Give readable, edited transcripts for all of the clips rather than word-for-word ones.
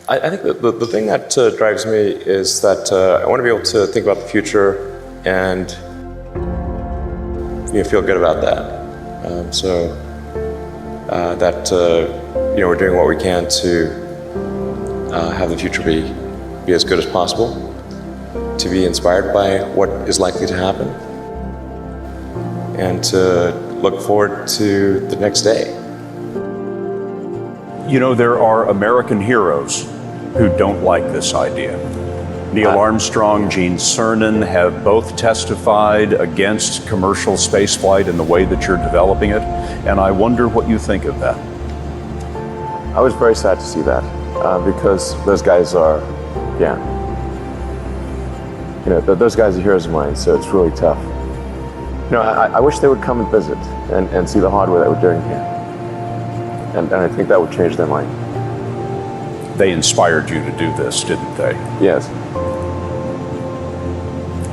I think that the thing that drives me is that I want to be able to think about the future and feel good about that. We're doing what we can to have the future be as good as possible, to be inspired by what is likely to happen, and to look forward to the next day. You know, there are American heroes who don't like this idea. Neil Armstrong, Gene Cernan have both testified against commercial spaceflight in the way that you're developing it, and I wonder what you think of that. I was very sad to see that because those guys are, those guys are heroes of mine, so it's really tough. I wish they would come and visit and see the hardware that we're doing here. And I think that would change their mind. They inspired you to do this, didn't they? Yes.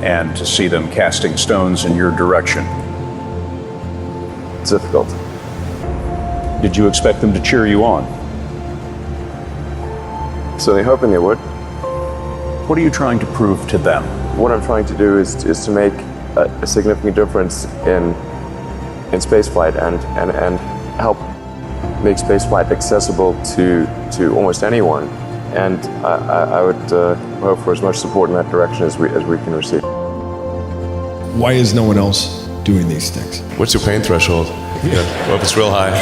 And to see them casting stones in your direction. It's difficult. Did you expect them to cheer you on? So they're hoping they would. What are you trying to prove to them? What I'm trying to do is to make a significant difference in spaceflight and help make spaceflight accessible to almost anyone. And I would hope for as much support in that direction as we can receive. Why is no one else doing these things? What's your pain threshold? Well, if it's real high.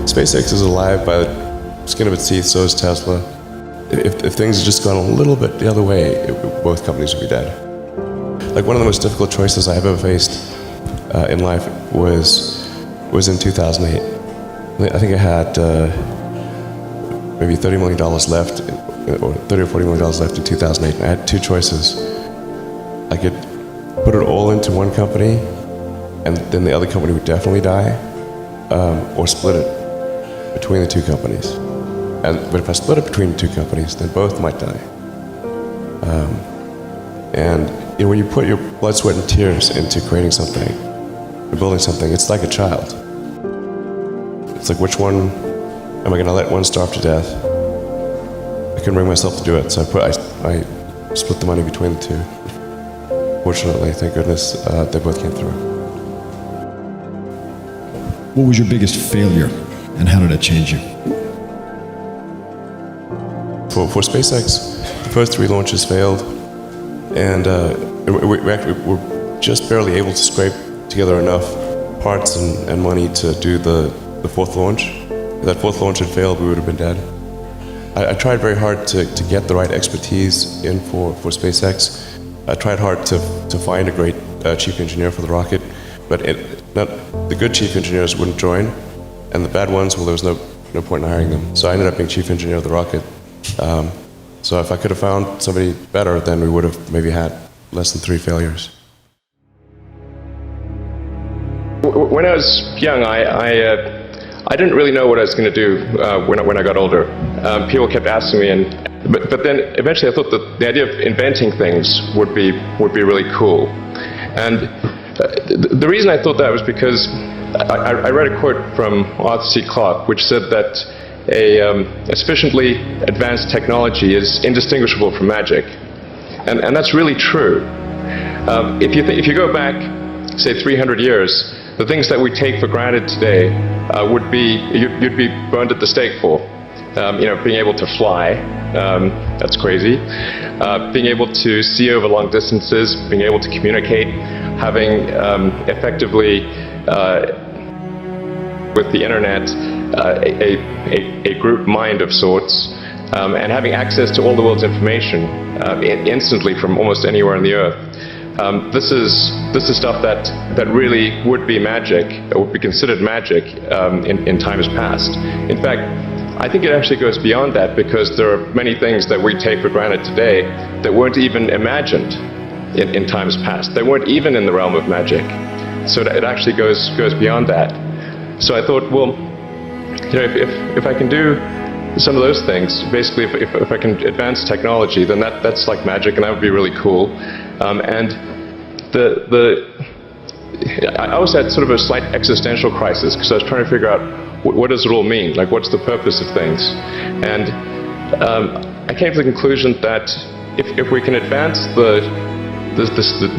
SpaceX is alive by the skin of its teeth, so is Tesla. If things had just gone a little bit the other way, both companies would be dead. Like, one of the most difficult choices I have ever faced in life was in 2008. I think I had maybe $30 million left, or $30 or $40 million left in 2008. And I had two choices. I could put it all into one company, and then the other company would definitely die, or split it between the two companies. But if I split it between the two companies, then both might die. When you put your blood, sweat, and tears into creating something, or building something, it's like a child. It's like, which one am I going to let one starve to death? I couldn't bring myself to do it, so I split the money between the two. Fortunately, thank goodness, they both came through. What was your biggest failure, and how did it change you? For SpaceX, the first 3 launches failed, and we're just barely able to scrape together enough parts and money to do the 4th launch. If that 4th launch had failed, we would have been dead. I tried very hard to get the right expertise in for SpaceX. I tried hard to find a great chief engineer for the rocket, but the good chief engineers wouldn't join, and the bad ones, well, there was no point in hiring them. So I ended up being chief engineer of the rocket. So if I could have found somebody better, then we would have maybe had less than 3 failures. When I was young, I didn't really know what I was going to do when I got older. People kept asking me, but then eventually I thought that the idea of inventing things would be really cool. And the reason I thought that was because I read a quote from Arthur C. Clarke, which said that a sufficiently advanced technology is indistinguishable from magic, and that's really true. If you go back, say, 300 years, the things that we take for granted today you'd be burned at the stake for. Being able to fly, that's crazy. Being able to see over long distances, being able to communicate, having effectively with the internet a group mind of sorts, and having access to all the world's information instantly from almost anywhere on the earth. This is stuff that really would be magic, or would be considered magic in times past. In fact, I think it actually goes beyond that, because there are many things that we take for granted today that weren't even imagined in times past. They weren't even in the realm of magic. So it actually goes beyond that. So I thought, well, if I can do some of those things, basically if I can advance technology, then that's like magic, and that would be really cool. And I also had sort of a slight existential crisis, because I was trying to figure out what does it all mean? Like, what's the purpose of things? And I came to the conclusion that if we can advance the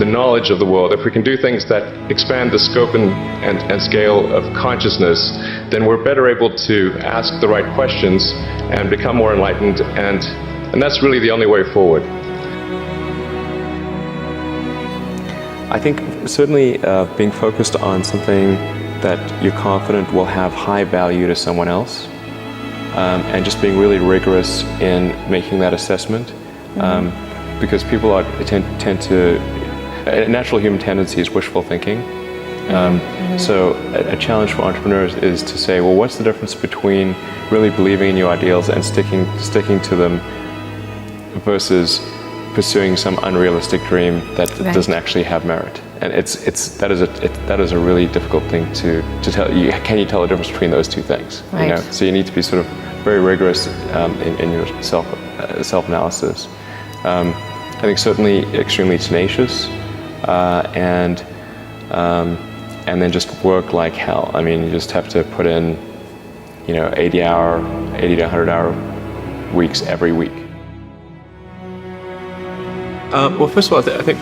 knowledge of the world, if we can do things that expand the scope and scale of consciousness, then we're better able to ask the right questions and become more enlightened, and that's really the only way forward. I think certainly being focused on something that you're confident will have high value to someone else, and just being really rigorous in making that assessment, because people tend to, a natural human tendency is wishful thinking. So a challenge for entrepreneurs is to say, well, what's the difference between really believing in your ideals and sticking to them versus pursuing some unrealistic dream that doesn't actually have merit? And that is a really difficult thing to tell. Can you tell the difference between those two things? Right. You know? So you need to be sort of very rigorous in your self-analysis. I think certainly extremely tenacious, and then just work like hell. I mean, you just have to put in, 80 to 100 hour weeks every week. Well, first of all, I think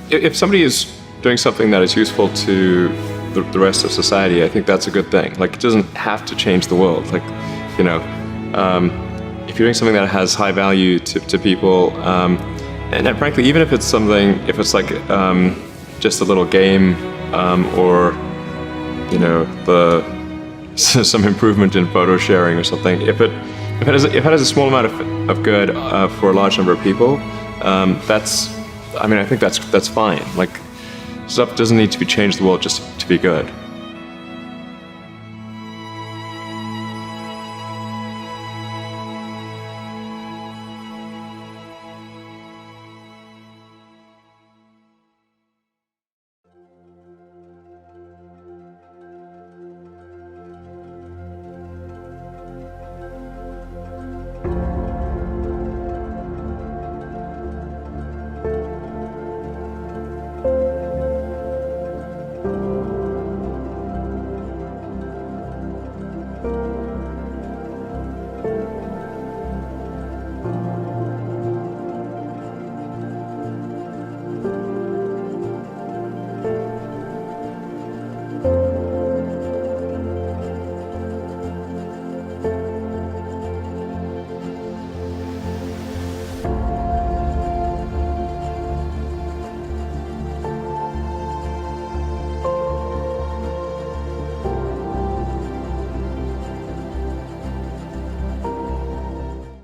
if somebody is doing something that is useful to the rest of society, I think that's a good thing. Like, it doesn't have to change the world. Like, if you're doing something that has high value to people, and frankly, even if it's like just a little game, or some improvement in photo sharing or something, if it has a small amount of good for a large number of people, I think that's fine. Like, stuff doesn't need to be changed the world just to be good.